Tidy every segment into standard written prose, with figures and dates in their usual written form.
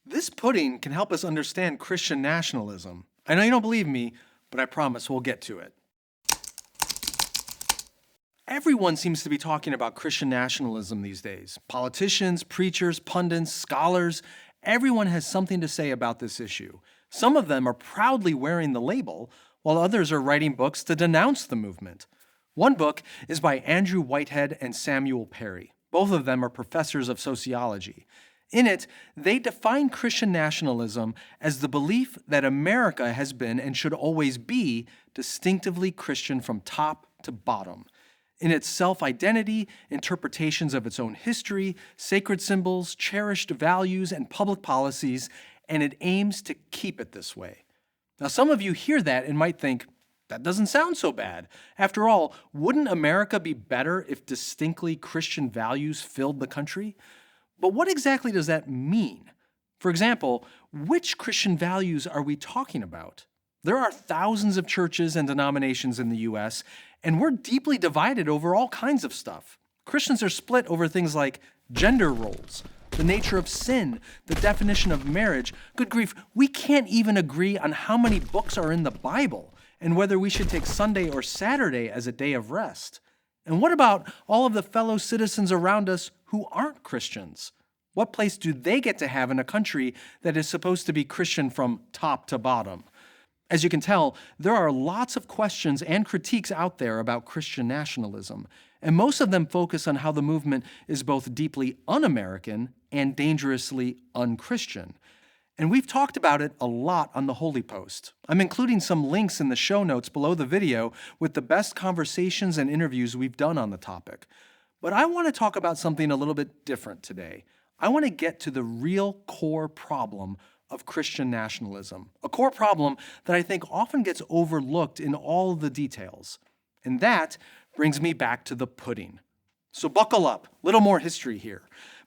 This pudding can help us understand Christian nationalism. I know you don't believe me, but I promise we'll get to it. Everyone seems to be talking about Christian nationalism these days. Politicians, preachers, pundits, scholars, everyone has something to say about this issue. Some of them are proudly wearing the label, while others are writing books to denounce the movement. One book is by Andrew Whitehead and Samuel Perry. Both of them are professors of sociology. In it, they define Christian nationalism as the belief that America has been and should always be distinctively Christian from top to bottom. In its self-identity, interpretations of its own history, sacred symbols, cherished values, and public policies, and it aims to keep it this way. Now, some of you hear that and might think, that doesn't sound so bad. After all, wouldn't America be better if distinctly Christian values filled the country? But what exactly does that mean? For example, which Christian values are we talking about? There are thousands of churches and denominations in the U.S., and we're deeply divided over all kinds of stuff. Christians are split over things like gender roles, the nature of sin, the definition of marriage. Good grief, we can't even agree on how many books are in the Bible and whether we should take Sunday or Saturday as a day of rest. And what about all of the fellow citizens around us who aren't Christians? What place do they get to have in a country that is supposed to be Christian from top to bottom? As you can tell, there are lots of questions and critiques out there about Christian nationalism, and most of them focus on how the movement is both deeply un-American and dangerously un-Christian. And we've talked about it a lot on the Holy Post. I'm including some links in the show notes below the video with the best conversations and interviews we've done on the topic. But I want to talk about something a little bit different today. I want to get to the real core problem of Christian nationalism, a core problem that I think often gets overlooked in all the details. And that brings me back to the pudding. So buckle up, little more history here.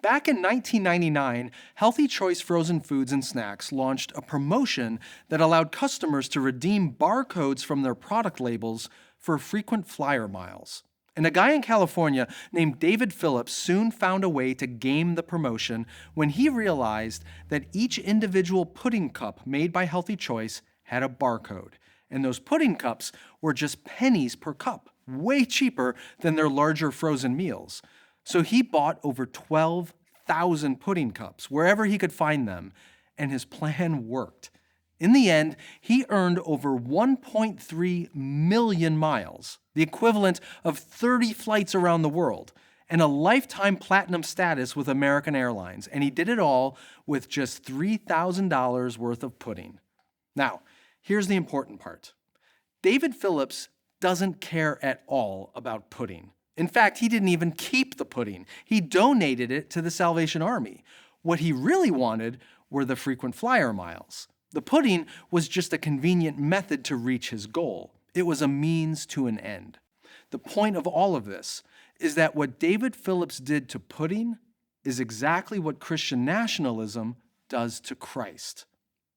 Back in 1999, Healthy Choice Frozen Foods and Snacks launched a promotion that allowed customers to redeem barcodes from their product labels for frequent flyer miles. And a guy in California named David Phillips soon found a way to game the promotion when he realized that each individual pudding cup made by Healthy Choice had a barcode. And those pudding cups were just pennies per cup, way cheaper than their larger frozen meals. So he bought over 12,000 pudding cups wherever he could find them, and his plan worked. In the end, he earned over 1.3 million miles, the equivalent of 30 flights around the world, and a lifetime platinum status with American Airlines, and he did it all with just $3,000 worth of pudding. Now, here's the important part. David Phillips doesn't care at all about pudding. In fact, he didn't even keep the pudding. He donated it to the Salvation Army. What he really wanted were the frequent flyer miles. The pudding was just a convenient method to reach his goal. It was a means to an end. The point of all of this is that what David Phillips did to pudding is exactly what Christian nationalism does to Christ.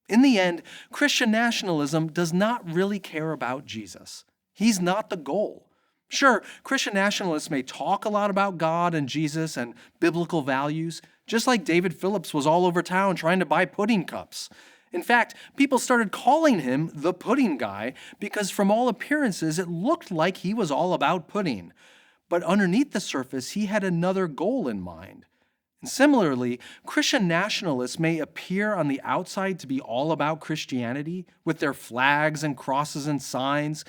In the end, Christian nationalism does not really care about Jesus. He's not the goal. Sure, Christian nationalists may talk a lot about God and Jesus and biblical values, just like David Phillips was all over town trying to buy pudding cups. In fact, people started calling him the pudding guy because from all appearances it looked like he was all about pudding. But underneath the surface, he had another goal in mind. And similarly, Christian nationalists may appear on the outside to be all about Christianity, with their flags and crosses and signs,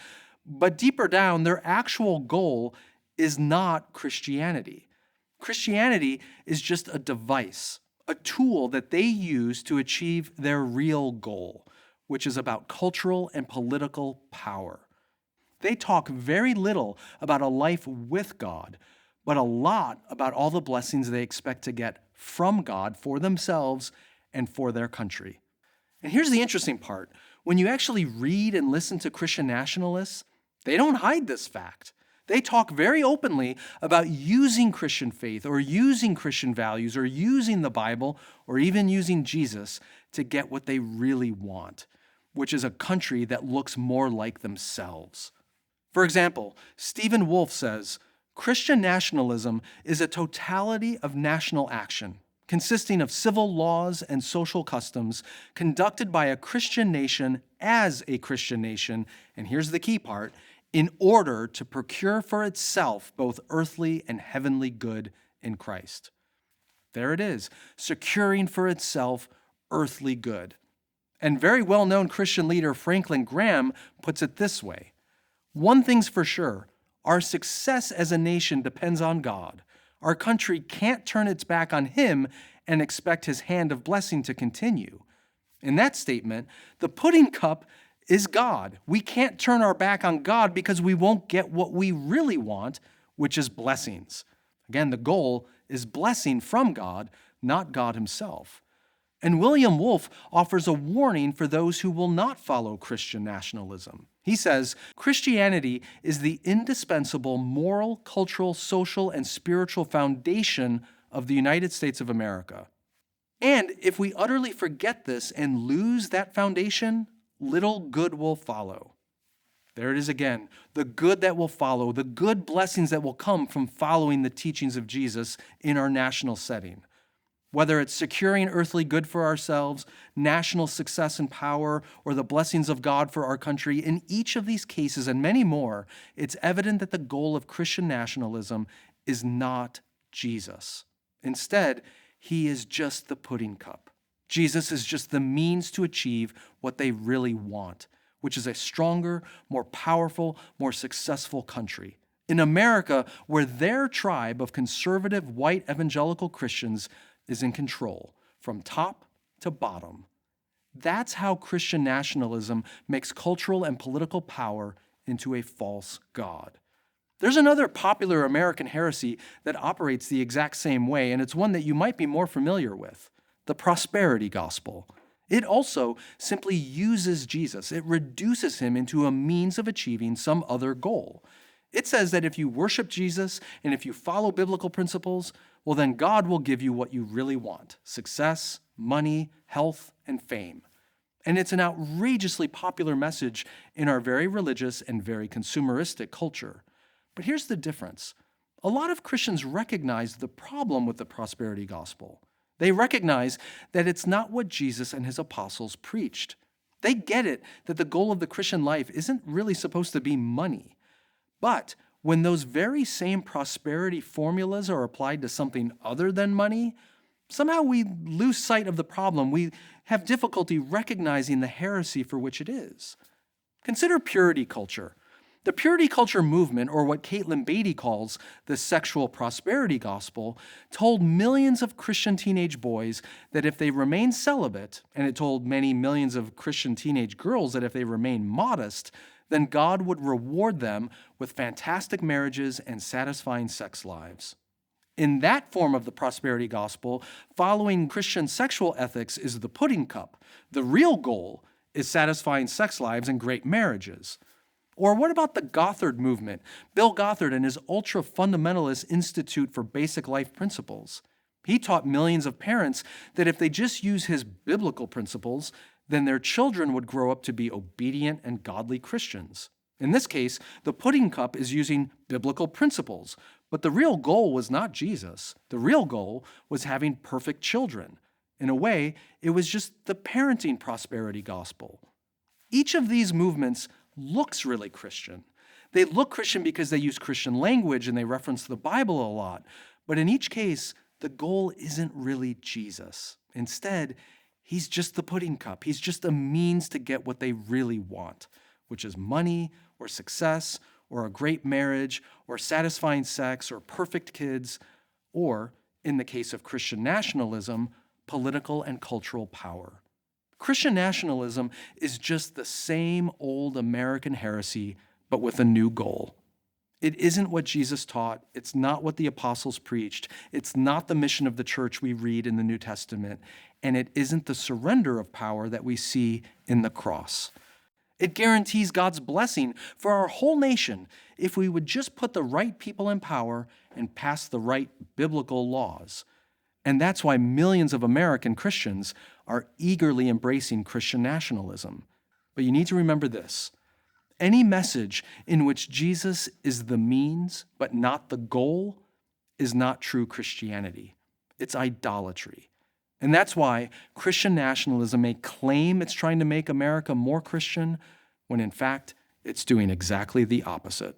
but deeper down, their actual goal is not Christianity. Christianity is just a device, a tool that they use to achieve their real goal, which is about cultural and political power. They talk very little about a life with God, but a lot about all the blessings they expect to get from God for themselves and for their country. And here's the interesting part. When you actually read and listen to Christian nationalists, they don't hide this fact. They talk very openly about using Christian faith or using Christian values or using the Bible or even using Jesus to get what they really want, which is a country that looks more like themselves. For example, Stephen Wolfe says, Christian nationalism is a totality of national action, consisting of civil laws and social customs conducted by a Christian nation as a Christian nation, and here's the key part, in order to procure for itself both earthly and heavenly good in Christ. There it is, securing for itself earthly good. And very well-known Christian leader Franklin Graham puts it this way: one thing's for sure, our success as a nation depends on God. Our country can't turn its back on Him and expect His hand of blessing to continue. In that statement, the pudding cup is God. We can't turn our back on God because we won't get what we really want, which is blessings. Again, the goal is blessing from God, not God Himself. And William Wolfe offers a warning for those who will not follow Christian nationalism. He says, Christianity is the indispensable moral, cultural, social, and spiritual foundation of the United States of America. And if we utterly forget this and lose that foundation, little good will follow. There it is again, the good that will follow, the good blessings that will come from following the teachings of Jesus in our national setting. Whether it's securing earthly good for ourselves, national success and power, or the blessings of God for our country, in each of these cases and many more, it's evident that the goal of Christian nationalism is not Jesus. Instead, He is just the pudding cup. Jesus is just the means to achieve what they really want, which is a stronger, more powerful, more successful country. In America, where their tribe of conservative white evangelical Christians is in control, from top to bottom. That's how Christian nationalism makes cultural and political power into a false god. There's another popular American heresy that operates the exact same way, and it's one that you might be more familiar with: the prosperity gospel. It also simply uses Jesus. It reduces Him into a means of achieving some other goal. It says that if you worship Jesus and if you follow biblical principles, well, then God will give you what you really want: success, money, health, and fame. And it's an outrageously popular message in our very religious and very consumeristic culture. But here's the difference. A lot of Christians recognize the problem with the prosperity gospel. They recognize that it's not what Jesus and His apostles preached. They get it that the goal of the Christian life isn't really supposed to be money. But when those very same prosperity formulas are applied to something other than money, somehow we lose sight of the problem. We have difficulty recognizing the heresy for which it is. Consider purity culture. The purity culture movement, or what Caitlin Beatty calls the sexual prosperity gospel, told millions of Christian teenage boys that if they remained celibate, and it told many millions of Christian teenage girls that if they remained modest, then God would reward them with fantastic marriages and satisfying sex lives. In that form of the prosperity gospel, following Christian sexual ethics is the pudding cup. The real goal is satisfying sex lives and great marriages. Or what about the Gothard movement? Bill Gothard and his ultra-fundamentalist Institute for Basic Life Principles. He taught millions of parents that if they just use his biblical principles, then their children would grow up to be obedient and godly Christians. In this case, the pudding cup is using biblical principles, but the real goal was not Jesus. The real goal was having perfect children. In a way, it was just the parenting prosperity gospel. Each of these movements looks really Christian. They look Christian because they use Christian language and they reference the Bible a lot. But in each case, the goal isn't really Jesus. Instead, He's just the pudding cup. He's just a means to get what they really want, which is money or success or a great marriage or satisfying sex or perfect kids, or, in the case of Christian nationalism, political and cultural power. Christian nationalism is just the same old American heresy, but with a new goal. It isn't what Jesus taught. It's not what the apostles preached. It's not the mission of the church we read in the New Testament. And it isn't the surrender of power that we see in the cross. It guarantees God's blessing for our whole nation if we would just put the right people in power and pass the right biblical laws. And that's why millions of American Christians are eagerly embracing Christian nationalism. But you need to remember this. Any message in which Jesus is the means but not the goal is not true Christianity. It's idolatry. And that's why Christian nationalism may claim it's trying to make America more Christian, when in fact, it's doing exactly the opposite.